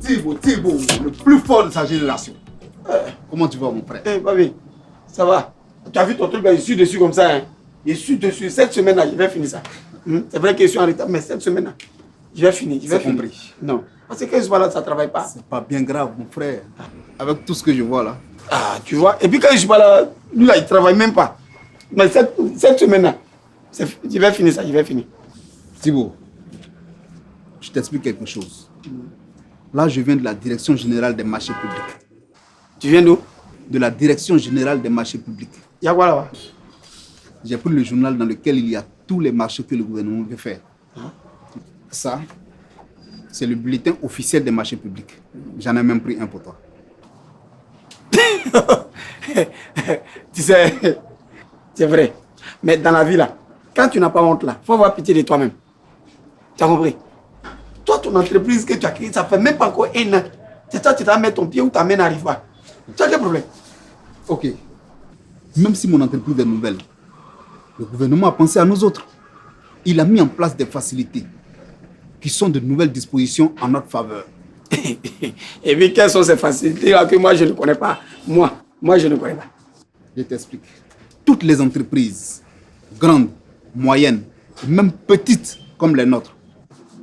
Thibaut, le plus fort de sa génération. Comment tu vas, mon frère? Eh, Babi, ça va. Tu as vu ton truc là, je suis dessus comme ça. Hein. Je suis dessus. Cette semaine-là, je vais finir ça. C'est vrai que je suis en retard, mais cette semaine-là, je vais finir. C'est compris. Non. Parce que quand je suis là, ça ne travaille pas. C'est pas bien grave, mon frère. Avec tout ce que je vois là. Ah, tu vois. Et puis quand je suis pas là, lui là, il ne travaille même pas. Mais cette semaine-là, je vais finir ça, je vais finir. Thibaut, je t'explique quelque chose. Là, je viens de la Direction Générale des Marchés Publics. Tu viens d'où? De la Direction Générale des Marchés Publics. Il y a quoi là-bas? J'ai pris le journal dans lequel il y a tous les marchés que le gouvernement veut faire. Ça, c'est le bulletin officiel des marchés publics. J'en ai même pris un pour toi. Tu sais, c'est vrai. Mais dans la vie là, quand tu n'as pas honte là, il faut avoir pitié de toi-même. Tu as compris? Toi, ton entreprise que tu as créée, ça fait même pas encore un an. C'est toi, tu t'as mis ton pied ou ta main n'arrive pas. Tu as quel problème? Ok. Même si mon entreprise est nouvelle, le gouvernement a pensé à nous autres. Il a mis en place des facilités qui sont de nouvelles dispositions en notre faveur. Et puis, quelles sont ces facilités là que moi, je ne connais pas? Moi, je ne connais pas. Je t'explique. Toutes les entreprises, grandes, moyennes, et même petites comme les nôtres,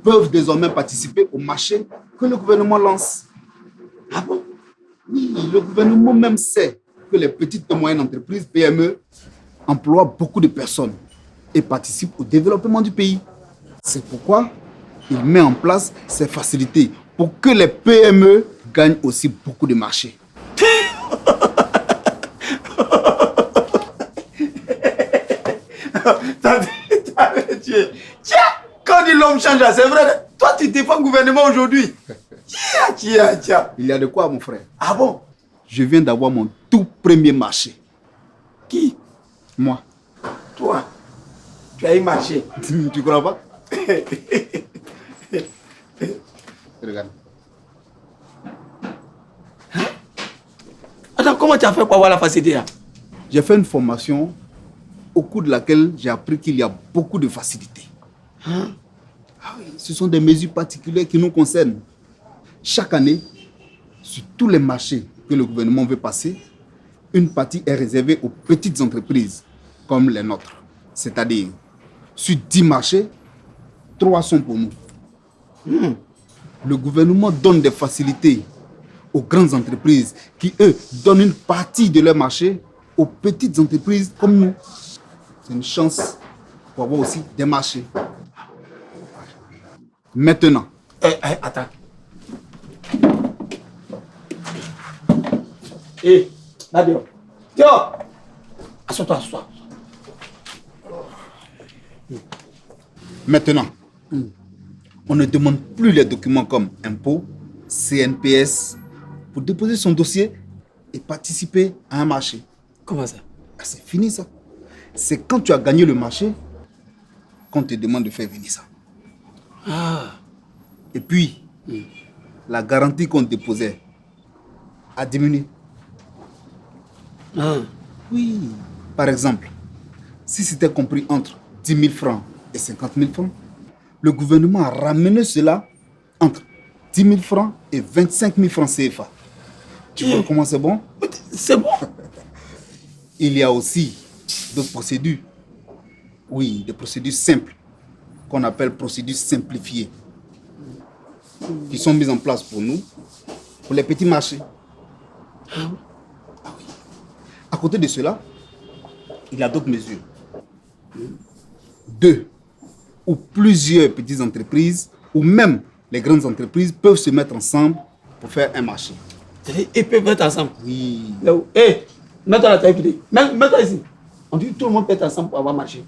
peuvent désormais participer au marché que le gouvernement lance. Ah bon? Oui, le gouvernement même sait que les petites et moyennes entreprises, PME, emploient beaucoup de personnes et participent au développement du pays. C'est pourquoi il met en place ces facilités pour que les PME gagnent aussi beaucoup de marchés. Tiens, quand dit l'homme change, c'est vrai. Toi, tu défends le gouvernement aujourd'hui. Tiens. Il y a de quoi, mon frère? Ah bon? Je viens d'avoir mon tout premier marché. Qui? Moi. Toi. Tu as eu marché. Tu crois pas? Regarde. Attends, comment tu as fait pour avoir la facilité là? J'ai fait une formation au cours de laquelle j'ai appris qu'il y a beaucoup de facilités. Ah oui, ce sont des mesures particulières qui nous concernent. Chaque année, sur tous les marchés que le gouvernement veut passer, une partie est réservée aux petites entreprises comme les nôtres. C'est-à-dire, sur 10 marchés, 3 sont pour nous. Le gouvernement donne des facilités aux grandes entreprises qui, eux, donnent une partie de leur marché aux petites entreprises comme nous. C'est une chance pour avoir aussi des marchés. Maintenant. Attends. Nadia. Théo. Assois-toi. Maintenant, on ne demande plus les documents comme impôts, CNPS, pour déposer son dossier et participer à un marché. Comment ça? C'est fini ça. C'est quand tu as gagné le marché qu'on te demande de faire venir ça. Et puis, la garantie qu'on déposait a diminué. Oui. Par exemple, si c'était compris entre 10 000 francs et 50 000 francs, le gouvernement a ramené cela entre 10 000 francs et 25 000 francs CFA. Tu vois comment c'est bon? C'est bon. Il y a aussi d'autres procédures. Oui, des procédures simples, qu'on appelle procédures simplifiées, qui sont mises en place pour nous, pour les petits marchés. Ah oui. À côté de cela, il y a d'autres mesures. 2 ou plusieurs petites entreprises, ou même les grandes entreprises, peuvent se mettre ensemble pour faire un marché. Ils peuvent mettre ensemble? Oui. Mets-toi la taille. Mets-toi ici. On dit que tout le monde peut être ensemble pour avoir marché.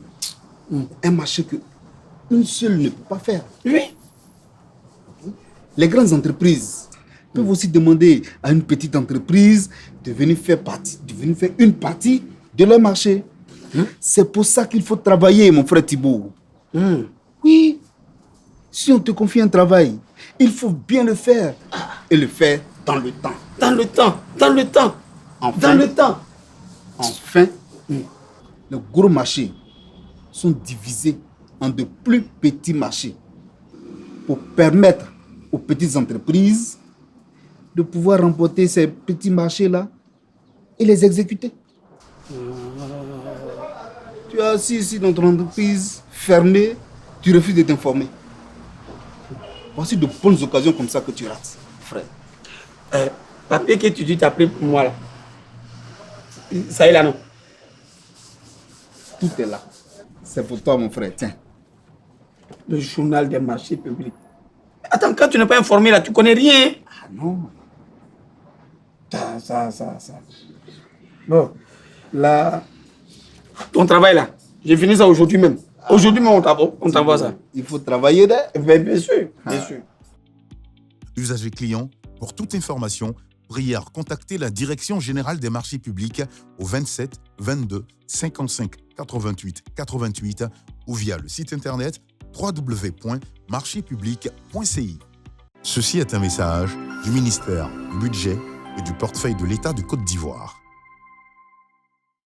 Un marché que une seule ne peut pas faire. Oui. Les grandes entreprises peuvent aussi demander à une petite entreprise de venir faire une partie de leur marché. C'est pour ça qu'il faut travailler, mon frère Thibaut. Oui. Si on te confie un travail, il faut bien le faire. Et le faire dans le temps. Enfin, les gros marchés sont divisés en de plus petits marchés pour permettre aux petites entreprises de pouvoir remporter ces petits marchés-là et les exécuter. Tu es assis ici dans ton entreprise fermée, tu refuses de t'informer. Voici de bonnes occasions comme ça que tu rates, frère. Papier que tu dis t'as pris pour moi là. Ça est là, non? Tout est là. C'est pour toi, mon frère. Tiens. Le journal des marchés publics. Attends, quand tu n'es pas informé là, tu connais rien. Ah non. Ça. Bon, là, ton travail là, j'ai fini ça aujourd'hui même. Aujourd'hui même, on t'envoie ça. Il faut travailler là. Bien sûr, bien sûr. Usagers clients, pour toute information, priez à contacter la Direction générale des marchés publics au 27 22 55 88 88 ou via le site internet www.marchéspublics.ci. Ceci est un message du ministère du Budget et du Portefeuille de l'État de Côte d'Ivoire.